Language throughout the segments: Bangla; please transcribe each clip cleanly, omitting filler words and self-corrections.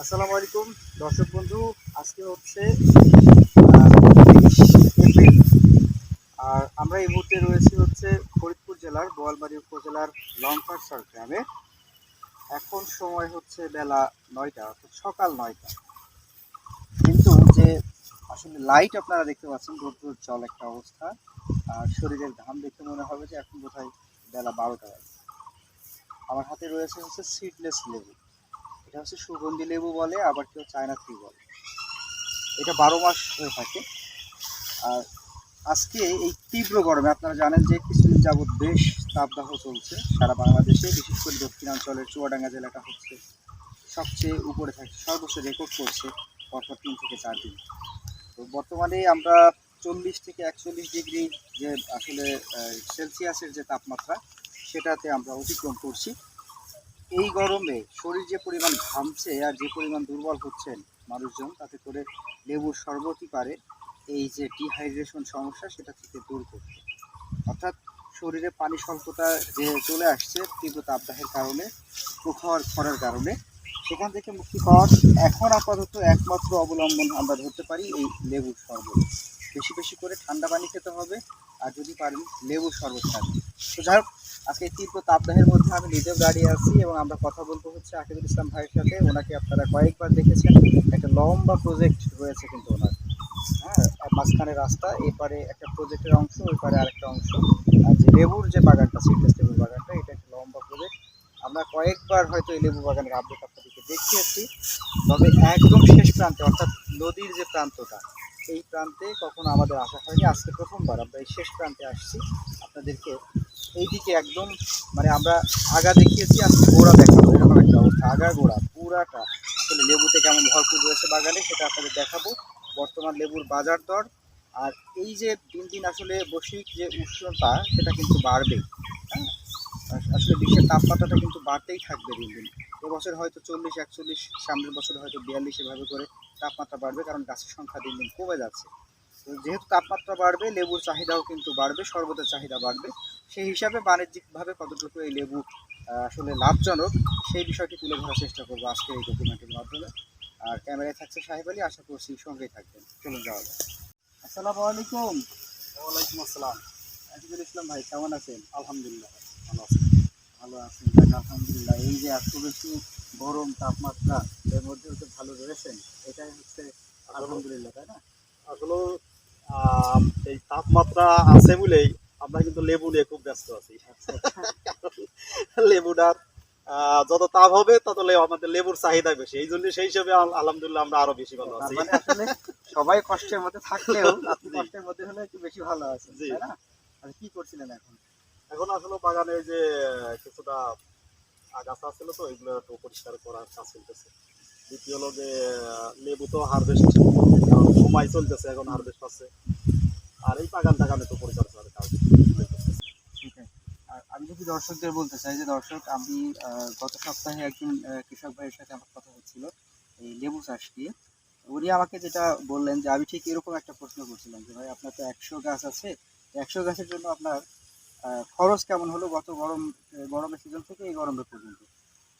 আসসালামু আলাইকুম দর্শক বন্ধু। আজকে হচ্ছে 30 এপ্রিল। আর আমরা এই মুহূর্তে রয়েছি হচ্ছে ফরিদপুর জেলার বোয়ালমারী উপজেলার লংকারসর গ্রামে। এখন সময় হচ্ছে বেলা 9টা, অর্থাৎ সকাল 9টা। কিন্তু যে আসলে লাইট আপনারা দেখতে পাচ্ছেন, রোদ্দুর জল একটা অবস্থা। আর শরীরের ঘাম দেখে মনে হবে যে এখন বোধহয় বেলা 12টা বাজে। আমার হাতে রয়েছে হচ্ছে সিডলেস লেবু। এটা হচ্ছে সুগন্ধি লেবু বলে, আবার কেউ চায়না থ্রি বলে। এটা 12 মাস হয়ে থাকে। আর আজকে এই তীব্র গরমে আপনারা জানেন যে কিছুদিন যাবৎ বেশ তাপদাহ চলছে সারা বাংলাদেশে, বিশেষ করে দক্ষিণাঞ্চলের চুয়াডাঙ্গা জেলাটা হচ্ছে সবচেয়ে উপরে থাকছে, সর্বোচ্চ রেকর্ড করছে পরপর 3 থেকে 4 দিন। তো বর্তমানে আমরা 40 থেকে 41 ডিগ্রি যে আসলে সেলসিয়াসের যে তাপমাত্রা, সেটাতে আমরা অতিক্রম করছি। এই গরমে শরীর যে পরিমাণ ঘামছে আর যে পরিমাণ দুর্বল হচ্ছেন মানুষজন, তাতে করে লেবুর শরবতই পারে এই যে ডিহাইড্রেশন সমস্যা সেটা থেকে দূর করতে। অর্থাৎ শরীরে পানি স্বল্পতা যে চলে আসছে তীব্র তাপদাহের কারণে, প্রখর খরার কারণে, সেখান থেকে মুক্তি পাওয়ার এখন আপাতত একমাত্র অবলম্বন আমরা ধরতে পারি এই লেবুর শরবত। বেশি বেশি করে ঠান্ডা পানি খেতে হবে, আর যদি পারেন লেবুর শরবত খাবেন। তো যাই হোক, আজকে তীব্র তাপদাহের মধ্যে আমি নিজেও দাঁড়িয়ে আছি এবং আমরা কথা বলবো হচ্ছে আকিবুল ইসলাম ভাইয়ের সাথে। ওনাকে আপনারা কয়েকবার দেখেছেন, একটা লম্বা প্রজেক্ট রয়েছে কিন্তু ওনার। হ্যাঁ, আর মাঝখানে রাস্তা, এপারে একটা প্রজেক্টের অংশ, ওই পারে আরেকটা অংশ। আর যে লেবুর যে বাগানটা, সিডলেস লেবুর বাগানটা, এটা একটা লম্বা প্রজেক্ট। আমরা কয়েকবার হয়তো এই লেবু বাগানের আপডেট আপনাদেরকে দেখিয়েছি, তবে একদম শেষ প্রান্তে অর্থাৎ নদীর যে প্রান্তটা, এই প্রান্তে কখনো আমাদের আসা হয়নি। আজকে প্রথমবার আমরা এই শেষ প্রান্তে আসছি আপনাদেরকে। এইদিকে একদম মানে আমরা আগা দেখিয়েছি, আজকে গোড়া দেখাবো, এরকম একটা অবস্থা। আগা গোড়া পুরাটা আসলে লেবুতে কেমন ভরপুর রয়েছে বাগানে, সেটা আপনাদের দেখাবো। বর্তমান লেবুর বাজার দর, আর এই যে দিন দিন আসলে বৈশ্বিক যে উষ্ণতা, সেটা কিন্তু বাড়বে। হ্যাঁ, আসলে বিশ্বের তাপমাত্রাটা কিন্তু বাড়তেই থাকবে দিন দিন। এবছর হয়তো 40, 41, সামনের বছর হয়তো 42 এভাবে করে তাপমাত্রা বাড়বে, কারণ গাছের সংখ্যা দিন দিন কমে যাচ্ছে। তো যেহেতু তাপমাত্রা বাড়বে, লেবুর চাহিদাও কিন্তু বাড়বে, শরবতের চাহিদা বাড়বে। সেই হিসাবে বাণিজ্যিকভাবে কতটুকু এই লেবু আসলে লাভজনক, সেই বিষয়টি তুলে ধরার চেষ্টা করবো আজকের এই ডকুমেন্টের মাধ্যমে। আর ক্যামেরায় থাকছে সাহেব আলী, আশা করছি সঙ্গেই থাকবেন। চলুন যাওয়া যায়। আসসালামু আলাইকুম। ওয়ালাইকুম আসসালাম। আকিবুল ইসলাম ভাই, কেমন আছেন? আলহামদুলিল্লাহ ভালো আছি। ভালো আছেন? যাক, আলহামদুলিল্লাহ। এই যে এত বেশি গরম তাপমাত্রা, এর মধ্যে হচ্ছে ভালো রয়েছেন, এটাই হচ্ছে আলহামদুলিল্লাহ, তাই না? আসলে এই তাপমাত্রা আছে বলেই আমরা কিন্তু লেবু নিয়ে খুব ব্যস্ত আছি। আচ্ছা আচ্ছা। লেবুটার যত তাপ হবে তত আমাদের লেবুর চাহিদা বেশি, এই জন্য সেই হিসেবে আলহামদুলিল্লাহ আমরা আরো বেশি ভালো তার আছি। মানে আসলে সবাই কষ্টের মধ্যে থাকলেও আপনি জি কষ্টের মধ্যে হলে একটু বেশি ভালো আছেন, জি। তাই না? আর কি করছিলেন এখন? এখন আসলে বাগানে যে কিছুটা আগাছা ছিল, তো এগুলো একটু পরিষ্কার করার কাজ চলতেছে। দ্বিতীয় হলো যে লেবু তো হারভেস্ট সময় চলতেছে, এখন হারভেস্ট আছে। আর এই বাগান টাগানে তো পরিচর্যার কাজ চলতেছে। ঠিক আছে। আর আমি যদি দর্শকদের বলতে চাই যে দর্শক, আমি গত সপ্তাহে একজন কৃষক ভাইয়ের সাথে আমার কথা হচ্ছিল এই লেবু চাষ নিয়ে। উনি আমাকে যেটা বললেন, যে আমি ঠিক এরকম একটা প্রশ্ন করছিলাম যে ভাই, আপনার তো 100 গাছ আছে, 100 গাছের জন্য আপনার খরচ কেমন হলো গত গরমের সিজন থেকে এই গরমের পর্যন্ত?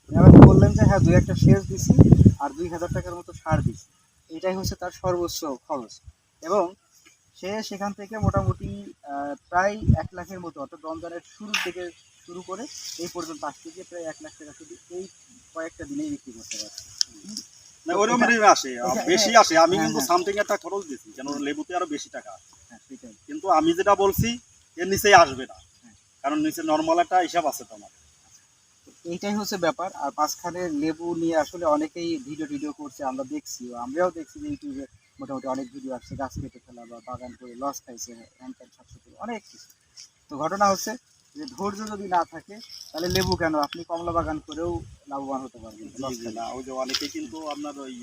উনি আমাকে বললেন যে হ্যাঁ, 2-1টা সেচ দিছি আর 2000 টাকার মতো সার দিছি, এটাই হচ্ছে তার সর্বোচ্চ খরচ। এবং সে সেখান থেকে মোটামুটি প্রায় 1 লাখের মতো, অর্থাৎ রমজানের শুরুর থেকে শুরু করে এই পর্যন্ত আসতে গিয়ে প্রায় 1 লাখ টাকা শুধু এই কয়েকটা দিনেই বিক্রি করতে পারছে। হুম। না, তো ওইরকম আসে, বেশি হ্যাঁ, আসে। আমি হ্যাঁ, কিন্তু হ্যাঁ, সামথিং একটা খরচ দিছি, কেন লেবুতে আরো বেশি টাকা আছে। হ্যাঁ, সেটাই। কিন্তু আমি যেটা বলছি এর নিচেই আসবে না, হ্যাঁ। কারণ নিচে নর্মাল একটা হিসাব আছে তো আমার। তো এইটাই হচ্ছে ব্যাপার। আর মাঝখানে লেবু নিয়ে আসলে অনেকেই ভিডিও টিডিও করছে, আমরা দেখছি, আমরাও দেখছি যে ইউটিউবে মোটামুটি অনেক ভিডিও আসছে, গাছ কেটে ফেলা বা বাগান করে লস খাইছে, হ্যান ত্যান 700 অনেক কিছু। তো ঘটনা হচ্ছে যে ধৈর্য যদি না থাকে, তাহলে লেবু কেন, আপনি কমলা বাগান করেও লাভবান হতে পারবেন জি লস জি, খাইলে। না ওই যে অনেকে কিন্তু আপনার ওই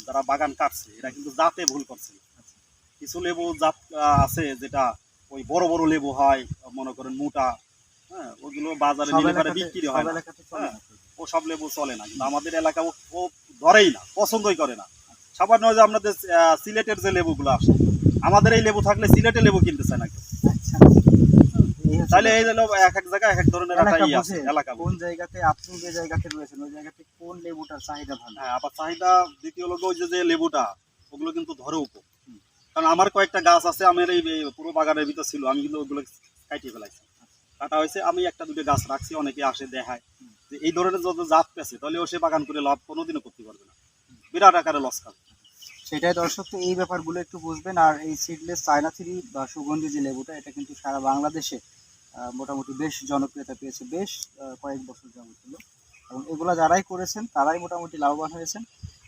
যারা বাগান কাটছে এরা কিন্তু জাতে ভুল করছে। আচ্ছা। কিছু লেবু জাত আছে যেটা ওই বড় বড় লেবু হয়, মনে করেন মোটা, হ্যাঁ, ওগুলো বাজারে সব নিলে পরে এলাকাতে বিক্রি সব হয় না। এলাকাতে চলে হ্যাঁ, না। ও সব লেবু চলে না, কিন্তু আমাদের এলাকা ও ধরেই না, পছন্দই করে না। সামান্য যে আপনাদের সিলেটের যে লেবুগুলো আসে, আমাদের এই লেবু থাকলে সিলেটের লেবু কিনতে চায় না কেউ। আচ্ছা। এই হচ্ছে তাহলে ব্যাপার। এই হলো এক এক জায়গায় এক এক ধরনের একটা এলাকা ই আছে, বুঝে এলাকা কোন জায়গাতে আপনি যে জায়গাতে রয়েছেন ওই জায়গাতে কোন লেবুটার চাহিদা ভালো। হ্যাঁ, আবার চাহিদা দ্বিতীয় লোক ওই যে লেবুটা ওগুলো কিন্তু ধরে উপ, হুম। কারণ আমার কয়েকটা গাছ আছে আমার এই পুরো বাগানের ভিতর ছিল, আমি কিন্তু ওগুলো কাটিয়ে ফেলাইছি। কাটা হয়েছে, আমি একটা দুটো গাছ রাখছি, অনেকে আসে দেখায় যে এই ধরনের যত জাত পেছে তাহলে ও সে বাগান করে লাভ কোনোদিনও করতে পারবে না, বিরাট আকারে লস খাবে। সেটাই দর্শক, তো এই ব্যাপারগুলো একটু বুঝবেন। আর এই সিডলেস চায়না থ্রি বা সুগন্ধি যে লেবুটা, এটা কিন্তু সারা বাংলাদেশে মোটামুটি বেশ জনপ্রিয়তা পেয়েছে, বেশ কয়েক বছর যাবত হলো। এবং এগুলা যারাই করেছেন তারাই মোটামুটি লাভবান হয়েছেন।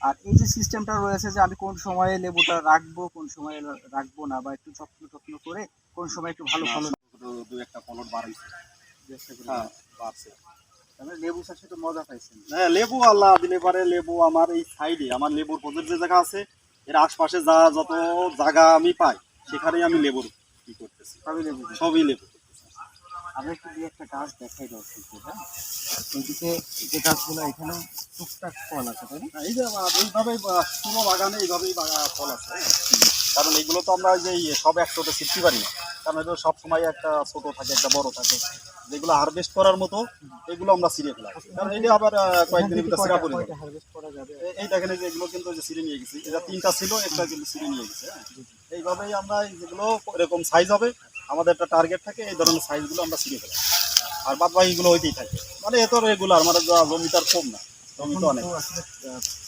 আর এই যে সিস্টেমটা রয়েছে যে আমি কোন সময়ে লেবুটা রাখবো, কোন সময়ে রাখবো না, বা একটু যত্ন টত্ন করে কোন সময় একটু ভালো ফলন দু একটা ফলন বাড়াইছে। চেষ্টা করি। হ্যাঁ, বাড়ছে। তাহলে লেবু চাষে তো মজা পাইছেন। হ্যাঁ, লেবু আল্লাহ দিলে পারে, লেবু আমার এই সাইডে আমার লেবুর প্রজেক্ট যে জায়গা আছে এর আশপাশে যত জায়গা আমি পাই সেখানেই আমি লেবুর কি করতেছি, সবই লেবু। সবই লেবু। আমি একটু দিয়ে একটা গাছ দেখাই দর্শককে, হ্যাঁ। এইদিকে যে গাছগুলো, এখানেও টুকটাক ফল আছে, তাই না? হ্যাঁ, এই যে এইভাবেই পুরো বাগানে এইভাবেই ফল আছে, হ্যাঁ। কারণ এগুলো তো আমরা যে সব একসাথে শিখতে পারি না, কারণ এগুলো সবসময় একটা ছোট থাকে একটা বড় থাকে, যেগুলো হারভেস্ট করার মতো এগুলো আমরা ছিঁড়ে ফেলাই, কারণ এটা আবার কয়েকদিনের ভিতরে ছিঁড়া পড়ে যাবে। হারভেস্ট করা যাবে? এই দেখেন এই যে এগুলো কিন্তু যে ছিঁড়ে নিয়ে গেছি, এটা তিনটা ছিল, একটা কিন্তু ছিঁড়ে নিয়ে গেছে, হ্যাঁ। এইভাবেই আমরা যেগুলো এরকম সাইজ হবে আমাদের একটা টার্গেট থাকে, এই ধরনের সাইজগুলো আমরা ছিঁড়ে ফেলাই, আর বাদ বাকিগুলো হইতেই থাকে। মানে এত রেগুলার, মানে জমিটার কম না, জমি তো অনেক। তো আসলে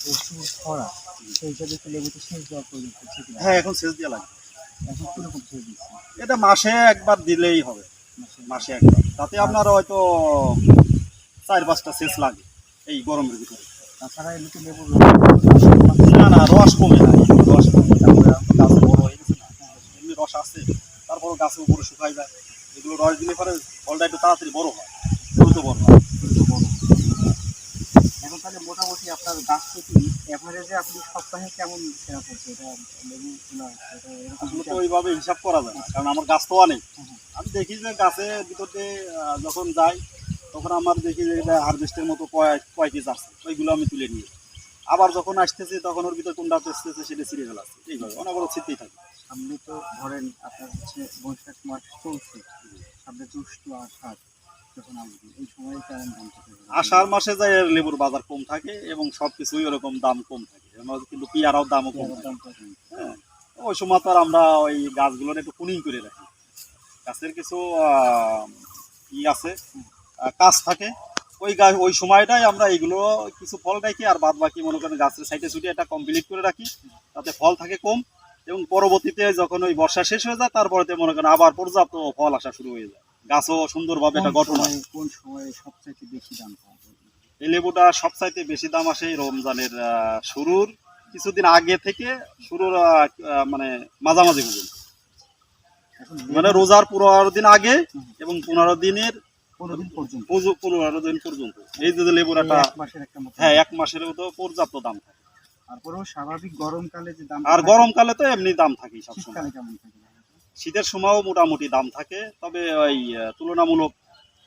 প্রচুর খরা, সেই হিসাবে একটু লেবুতে সেচ দেওয়ার প্রয়োজন পড়ছে কিনা? হ্যাঁ, এখন সেচ দেওয়া লাগে। এখন কিরকম সেচ দিচ্ছে? এটা মাসে একবার দিলেই হবে, মাসে একবার, তাতে আপনার হয়তো 4-5টা সেচ লাগে এই গরমের ভিতরে। তাছাড়া এমনিতে লেবুর না না, রস কমে না, রস কমে, তারপরে গাছ বড় হয়ে গেছে না, এমনি রস আছে, তারপরে গাছের উপরে শুকাই যায়, এগুলো রস দিলে পরে ফলটা একটু তাড়াতাড়ি বড় হয়, দ্রুত বড় হয়। এখন তাহলে মোটামুটি আপনার গাছ প্রতি এভারেজে আপনি সপ্তাহে কেমন সেরা পড়ছে এটা লেবু না, এটা এরকম আসলে তো হিসাব? ওইভাবে হিসাব করা যায় না, কারণ আমার গাছ তো অনেক। আমি দেখি যে গাছের ভিতরে যখন যাই তখন আমার দেখি যে এটা হারভেস্টের মতো কয় পিস আসছে, ওইগুলো আমি তুলে নিই। আবার যখন আসতেছে তখন ওর ভিতরে কোনটা আসতেছে সেটা ছিঁড়ে ফেলাচ্ছে, এইভাবে অনেক ছিঁড়তেই থাকে। সামনে তো ধরেন আপনার হচ্ছে বৈশাখ মাস চলছে, সামনে জ্যৈষ্ঠ আষাঢ় যখন আসবে, এই সময় কেমন দাম থাকে? আষাঢ় মাসে যায় লেবুর বাজার কম থাকে এবং সবকিছুই ওরকম দাম কম থাকে, কিন্তু পেয়ারাও দামও কম থাকে। দাম কত? হ্যাঁ, ওই সময় তো আর আমরা ওই গাছগুলোর একটু কুনিং করে রাখি, গাছের কিছু ই আছে, কাজ থাকে, ওই গাছ ওই সময়টাই আমরা এইগুলো কিছু ফল রাখি, আর বাদ বাকি মনে করেন গাছের সাইডে সুইডে এটা কমপ্লিট করে রাখি, তাতে ফল থাকে কম, এবং পরবর্তীতে যখন ওই বর্ষা শেষ হয়ে যায় তারপরে মনে করেন আবার পর্যাপ্ত ফল আসা শুরু হয়ে যায়, গাছও সুন্দরভাবে এটা গঠন হয়। কোন সময় সবচাইতে বেশি দাম পাওয়া যায়? এই লেবুটা সবচাইতে বেশি দাম আসে এই রমজানের শুরুর কিছুদিন আগে থেকে শুরুর মানে মাঝামাঝি পর্যন্ত, এখন মানে রোজার 15 দিন আগে এবং 15 দিনের 15 দিন পর্যন্ত, 15 দিন পর্যন্ত এই যে লেবুর একটা, এক মাসের একটা মতো। হ্যাঁ, 1 মাসের তো পর্যাপ্ত দাম থাকে। তারপরেও স্বাভাবিক গরমকালে যে দাম, আর গরমকালে তো এমনি দাম থাকে সবসময়, শীতকালে কেমন থাকে? শীতের সময়ও মোটামুটি দাম থাকে, তবে ওই তুলনামূলক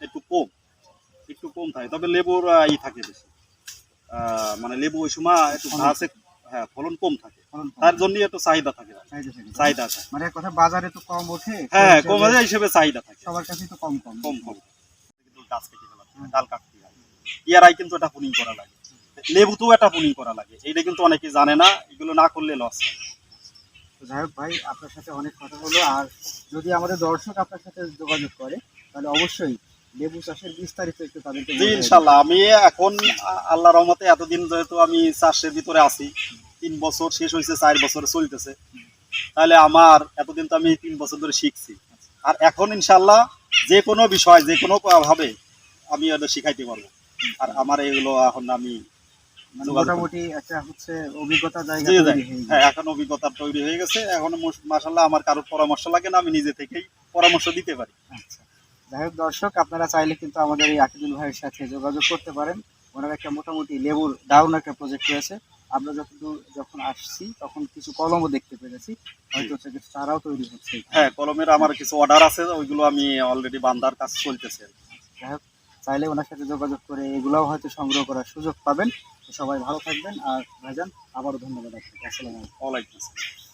একটু কম থাকে, তবে লেবুর ই থাকে বেশি, মানে লেবু ওই সময় একটু গাছে, হ্যাঁ, ফলন কম থাকে, ফলন কম, তার জন্য একটু চাহিদা থাকে, চাহিদা থাকে। চাহিদা থাকে। মানে এক কথা বাজারে তো কম ওঠে, হ্যাঁ, সেই কম হিসেবে হিসেবে চাহিদা থাকে, সবার কাছেই তো কম কম কম কিন্তু গাছ কেটে ফেলা, ডাল কাটতে হয়, ইয়ারাই কিন্তু এটা পুনিং করা লাগে, লেবুতেও এটা পুনিং করা লাগে, এইটা কিন্তু অনেকে জানে না, এগুলো না করলে লস হয়। তো যাই হোক ভাই, আপনার সাথে অনেক কথা হলো। আর যদি আমাদের দর্শক আপনার সাথে যোগাযোগ করে তাহলে অবশ্যই লেবু চাষের বিস্তারিত একটু তাদেরকে জি, বোঝাই ইনশাল্লাহ। আমি এখন আল্লাহর রহমতে এতদিন যেহেতু আমি চাষের ভিতরে আছি, 3 বছর শেষ হয়েছে, 4 বছর চলতেছে, তাহলে আমার এতদিন তো আমি 3 বছর ধরে শিখছি, আর এখন ইনশাল্লাহ যে কোনো বিষয় যে কোনো ভাবে আমি এটা শিখাইতে পারবো, আর আমার এগুলো এখন আমি মানে যোগাযোগ করি। মোটামুটি একটা হচ্ছে অভিজ্ঞতা জায়গা জি, তৈরি হয়ে হ্যাঁ, যায়। এখন অভিজ্ঞতা তৈরি হয়ে গেছে, এখন মাশাআল্লাহ আমার কারোর পরামর্শ লাগে না, আমি নিজে থেকেই পরামর্শ দিতে পারি। আচ্ছা, যাই হোক দর্শক, আপনারা চাইলে কিন্তু আমাদের এই আকিদুল ভাইয়ের সাথে যোগাযোগ করতে পারেন। ওনার একটা মোটামুটি লেবুর দারুণ একটা প্রজেক্ট রয়েছে। আমরা যখন আসছি তখন কিছু কলমও দেখতে পেরেছি, হয়তো হচ্ছে কিছু চারাও তৈরি হচ্ছে। হ্যাঁ, কলমের আমার কিছু অর্ডার আছে, ওইগুলো আমি অলরেডি বান্দার কাজ চলতেছে। যাই হোক, চাইলে ওনার সাথে যোগাযোগ করে এগুলাও হয়তো সংগ্রহ করার সুযোগ পাবেন। তো সবাই ভালো থাকবেন, আর ভাইজান আবারও ধন্যবাদ আপনাকে। আসসালামু আলাইকুম। ওয়ালাইকুম আসসালাম।